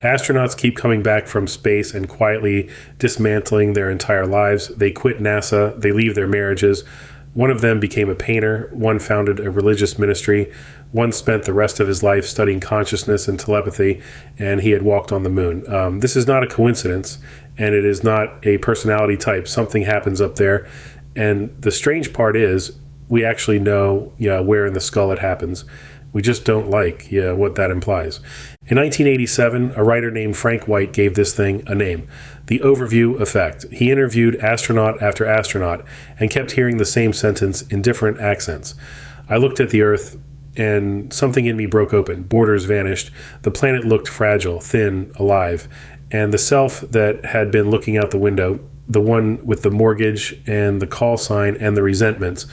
Astronauts keep coming back from space and quietly dismantling their entire lives. They quit NASA, they leave their marriages. One of them became a painter, one founded a religious ministry, one spent the rest of his life studying consciousness and telepathy, and he had walked on the moon. This is not a coincidence, and it is not a personality type. Something happens up there, and the strange part is we actually know where in the skull it happens. We just don't like what that implies. In 1987, a writer named Frank White gave this thing a name, the overview effect. He interviewed astronaut after astronaut and kept hearing the same sentence in different accents. I looked at the Earth and something in me broke open. Borders vanished. The planet looked fragile, thin, alive. And the self that had been looking out the window, the one with the mortgage and the call sign and the resentments,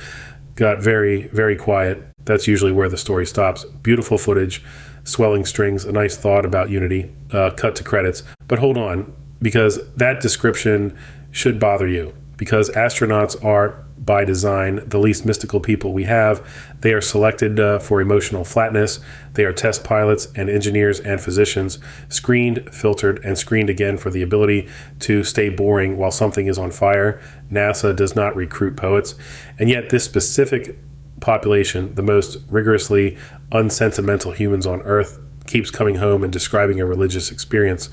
got very, very quiet. That's usually where the story stops. Beautiful footage, swelling strings, a nice thought about unity, cut to credits. But hold on, because that description should bother you, because astronauts are, by design, the least mystical people we have. They are selected for emotional flatness. They are test pilots and engineers and physicians, screened, filtered, and screened again for the ability to stay boring while something is on fire. NASA does not recruit poets. And yet this specific population, the most rigorously unsentimental humans on Earth, keeps coming home and describing a religious experience.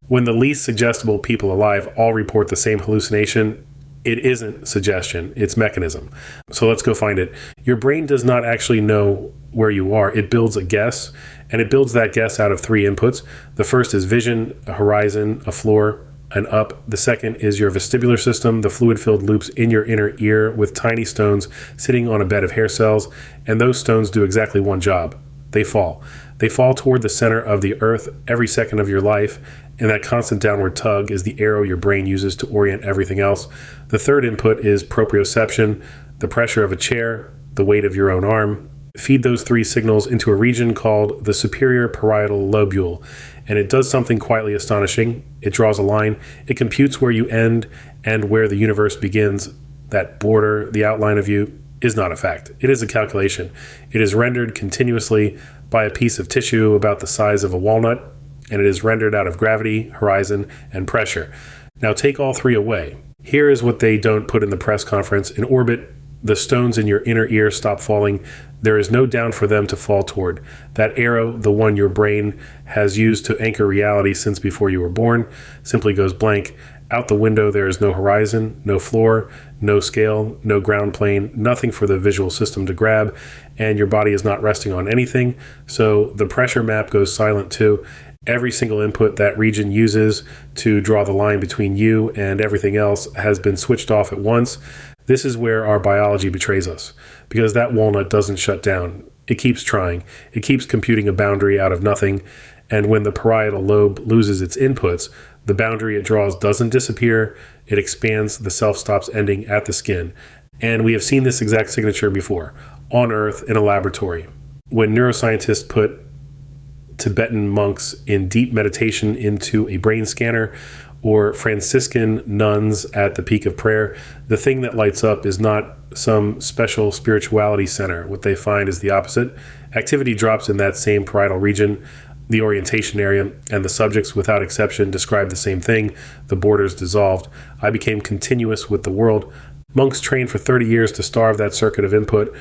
When the least suggestible people alive all report the same hallucination, it isn't suggestion, it's mechanism. So let's go find it. Your brain does not actually know where you are. It builds a guess, and it builds that guess out of three inputs. The first is vision, a horizon, a floor, an up. The second is your vestibular system, the fluid-filled loops in your inner ear with tiny stones sitting on a bed of hair cells, and those stones do exactly one job. They fall. They fall toward the center of the Earth every second of your life, and that constant downward tug is the arrow your brain uses to orient everything else. The third input is proprioception, the pressure of a chair, the weight of your own arm. Feed those three signals into a region called the superior parietal lobule, and it does something quietly astonishing. It draws a line. It computes where you end and where the universe begins. That border, the outline of you, is not a fact. It is a calculation. It is rendered continuously by a piece of tissue about the size of a walnut, and it is rendered out of gravity, horizon, and pressure. Now take all three away. Here is what they don't put in the press conference. In orbit, the stones in your inner ear stop falling. There is no down for them to fall toward. That arrow, the one your brain has used to anchor reality since before you were born, simply goes blank. Out the window, there is no horizon, no floor, no scale, no ground plane, nothing for the visual system to grab, and your body is not resting on anything. So the pressure map goes silent too. Every single input that region uses to draw the line between you and everything else has been switched off at once. This is where our biology betrays us, because that walnut doesn't shut down. It keeps trying. It keeps computing a boundary out of nothing. And when the parietal lobe loses its inputs, the boundary it draws doesn't disappear. It expands. The self stops ending at the skin. And we have seen this exact signature before, on Earth in a laboratory. When neuroscientists put Tibetan monks in deep meditation into a brain scanner, or Franciscan nuns at the peak of prayer, the thing that lights up is not some special spirituality center. What they find is the opposite. Activity drops in that same parietal region, the orientation area, and the subjects, without exception, describe the same thing. The borders dissolved. I became continuous with the world. Monks train for 30 years to starve that circuit of input.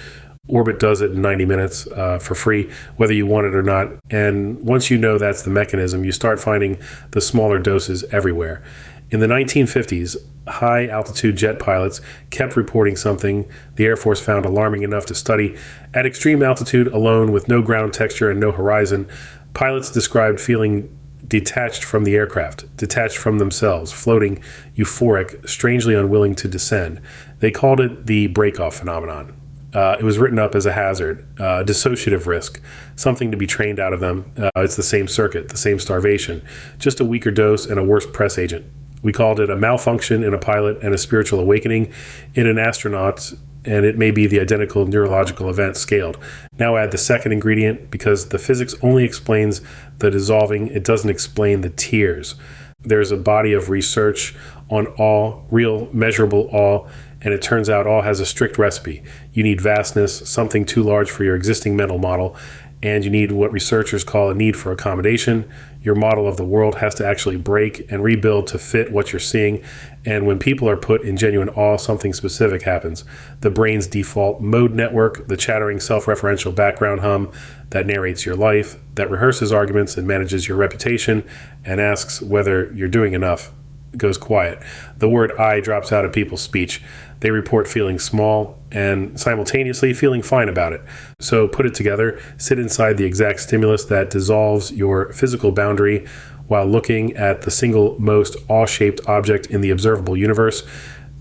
Orbit does it in 90 minutes for free, whether you want it or not. And once you know that's the mechanism, you start finding the smaller doses everywhere. In the 1950s, high-altitude jet pilots kept reporting something the Air Force found alarming enough to study. At extreme altitude alone, with no ground texture and no horizon, pilots described feeling detached from the aircraft, detached from themselves, floating, euphoric, strangely unwilling to descend. They called it the break-off phenomenon. It was written up as a hazard, dissociative risk, something to be trained out of them. It's the same circuit, the same starvation, just a weaker dose and a worse press agent. We called it a malfunction in a pilot and a spiritual awakening in an astronaut, and it may be the identical neurological event scaled. Now add the second ingredient, because the physics only explains the dissolving, it doesn't explain the tears. There's a body of research on awe, real measurable awe, and it turns out awe has a strict recipe. You need vastness, something too large for your existing mental model, and you need what researchers call a need for accommodation. Your model of the world has to actually break and rebuild to fit what you're seeing. And when people are put in genuine awe, something specific happens. The brain's default mode network, the chattering self-referential background hum that narrates your life, that rehearses arguments and manages your reputation and asks whether you're doing enough, goes quiet. The word I drops out of people's speech. They report feeling small and simultaneously feeling fine about it. So put it together, sit inside the exact stimulus that dissolves your physical boundary while looking at the single most awe-shaped object in the observable universe,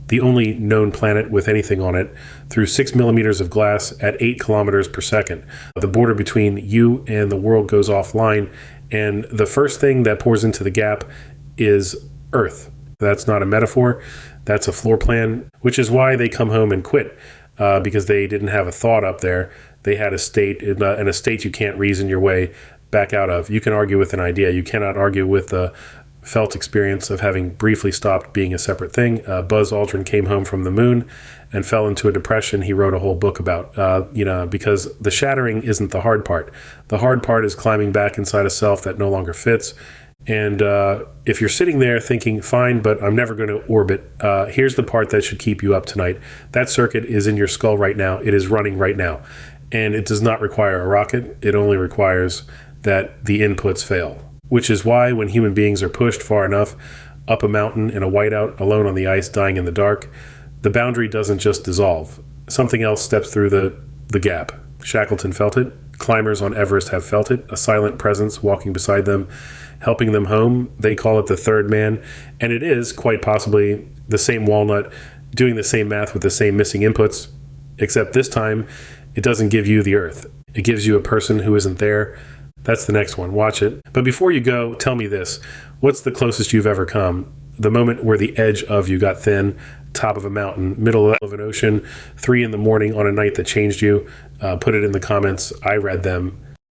the only known planet with anything on it, through 6 millimeters of glass at 8 kilometers per second. The border between you and the world goes offline, and the first thing that pours into the gap is Earth. That's not a metaphor. That's a floor plan, which is why they come home and quit, because they didn't have a thought up there. They had a state, and a state you can't reason your way back out of. You can argue with an idea. You cannot argue with the felt experience of having briefly stopped being a separate thing. Buzz Aldrin came home from the moon and fell into a depression he wrote a whole book about, because the shattering isn't the hard part. The hard part is climbing back inside a self that no longer fits. And if you're sitting there thinking, fine, but I'm never going to orbit, here's the part that should keep you up tonight. That circuit is in your skull right now. It is running right now. And it does not require a rocket. It only requires that the inputs fail, which is why when human beings are pushed far enough up a mountain in a whiteout, alone on the ice, dying in the dark, the boundary doesn't just dissolve. Something else steps through the gap. Shackleton felt it. Climbers on Everest have felt it. A silent presence walking beside them, helping them home. They call it the third man. And it is, quite possibly, the same walnut doing the same math with the same missing inputs, except this time it doesn't give you the Earth. It gives you a person who isn't there. That's the next one. Watch it. But before you go, tell me this. What's the closest you've ever come? The moment where the edge of you got thin, top of a mountain, middle of an ocean, 3 a.m. on a night that changed you. Put it in the comments. I read them.